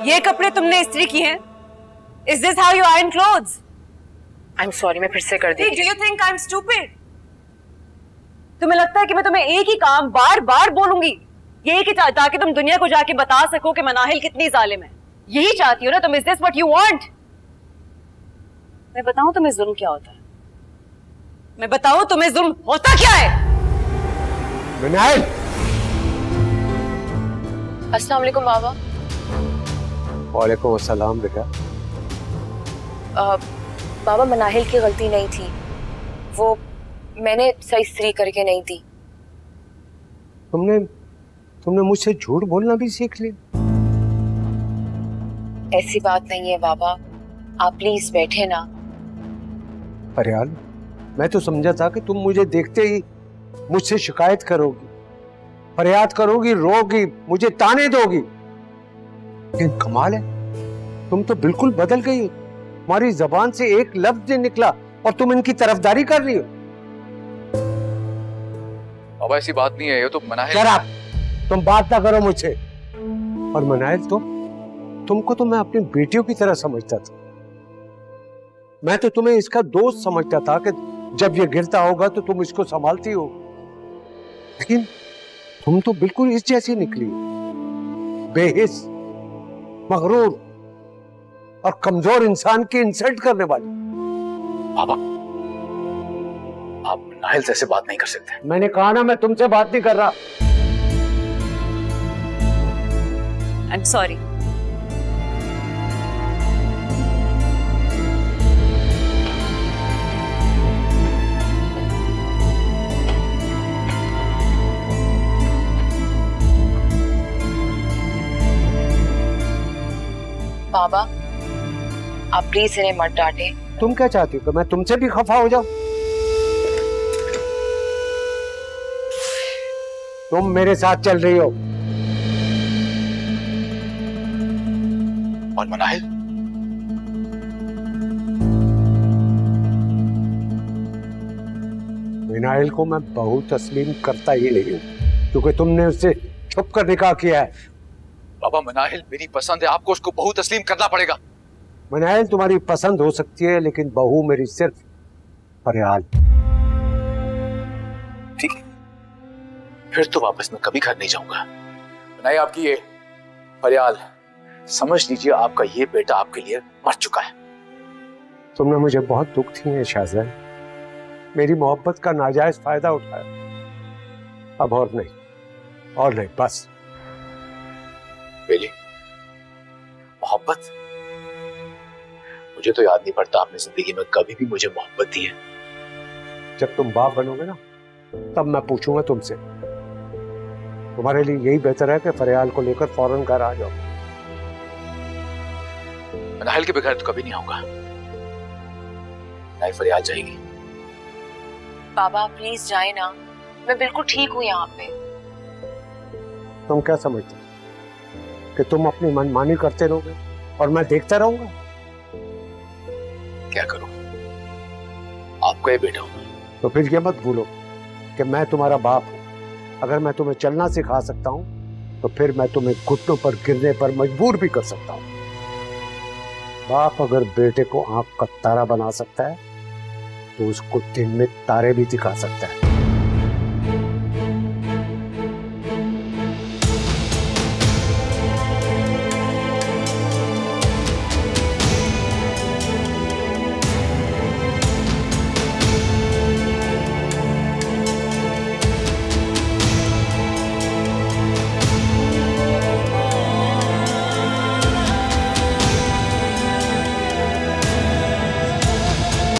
ये कपड़े तुमने इस्त्री किए हैं? Is this how you iron clothes? I'm sorry, मैं फिर से कर देती। Do you think I'm stupid? तुम्हें लगता है कि मैं तुम्हें एक ही काम बार बार बोलूंगी ये कि ताकि तुम दुनिया को जाके बता सको कि मनाहिल कितनी जालिम है? यही चाहती हो ना तुम? Is this what you want? मैं बताऊं तुम्हें जुल्म क्या होता है? मैं बताऊं तुम्हें जुल्म होता क्या है? मनाहिल! अस्सलाम वालेकुम बाबा। वालेकुम अस्सलाम बेटा। बाबा, मनाहिल की गलती नहीं थी, वो मैंने सही इस्त्री करके नहीं दी। तुमने मुझसे झूठ बोलना भी सीख लिया? ऐसी बात नहीं है बाबा, आप प्लीज बैठे ना। फरियाल, मैं तो समझा था कि तुम मुझे देखते ही मुझसे शिकायत करोगी, फरियाद करोगी, रोगी, मुझे ताने दोगी। लेकिन कमाल है, तुम तो बिल्कुल बदल गई हो। तुम्हारी जबान से एक लफ्ज नहीं निकला और तुम इनकी तरफदारी कर रही हो। बाबा ऐसी बात नहीं है, ये तो मनाहिल। शराब, तुम बात ना करो मुझसे। और मनाहिल, तुमको तो मैं अपनी बेटियों की तरह समझता था। मैं तो तुम्हें इसका दोस्त समझता था कि जब ये गिरता होगा तो तुम इसको संभालती हो। लेकिन तुम तो बिल्कुल इस जैसी निकली, बेहिस, मगरूर और कमजोर इंसान की इंसल्ट करने वाली। बाबा, आप नाहिल से ऐसे बात नहीं कर सकते। मैंने कहा ना, मैं तुमसे बात नहीं कर रहा। I'm sorry. बाबा, आप प्लीज इन्हें मत डांटे। तुम क्या चाहती हो कि मैं तुमसे भी खफा हो जाऊं? तुम मेरे साथ चल रही हो। और मनाहिल? मनाहिल को मैं बहू तस्लीम करता ही नहीं हूं, क्योंकि तुमने उससे छुप कर निकाह किया है। बाबा, मनाहिल मेरी पसंद है, आपको उसको बहू तस्लीम करना पड़ेगा। मनाहिल तुम्हारी पसंद हो सकती है, लेकिन बहू मेरी सिर्फ फरियाल। ठीक है, फिर तो वापस मैं कभी घर नहीं जाऊंगा। मनाहिल, आपकी ये फरियाल, समझ लीजिए आपका ये बेटा आपके लिए मर चुका है। तुमने मुझे बहुत दुख दी है शाहजाद, मेरी मोहब्बत का नाजायज फायदा उठाया। अब और नहीं, बस। बेली, मोहब्बत? मुझे तो याद नहीं पड़ता आपने जिंदगी में कभी भी मुझे मोहब्बत दी है। जब तुम बाप बनोगे ना, तब मैं पूछूंगा तुमसे। तुम्हारे लिए यही बेहतर है कि फरियाल को लेकर फौरन घर आ जाओ। मनाहिल के बगैर तो कभी नहीं होगा। नहीं, फरियाल जाएगी। बाबा प्लीज जाए ना, मैं बिल्कुल ठीक हूँ यहाँ पे। तुम क्या समझते कि तुम अपनी मनमानी करते रहोगे और मैं देखता रहूंगा? क्या करूं, आपका ही बेटा हूं। तो फिर ये मत भूलो कि मैं तुम्हारा बाप हूं। अगर मैं तुम्हें चलना सिखा सकता हूं तो फिर मैं तुम्हें घुटनों पर गिरने पर मजबूर भी कर सकता हूं। बाप अगर बेटे को आंख का तारा बना सकता है तो उसको दिन में तारे भी दिखा सकता है।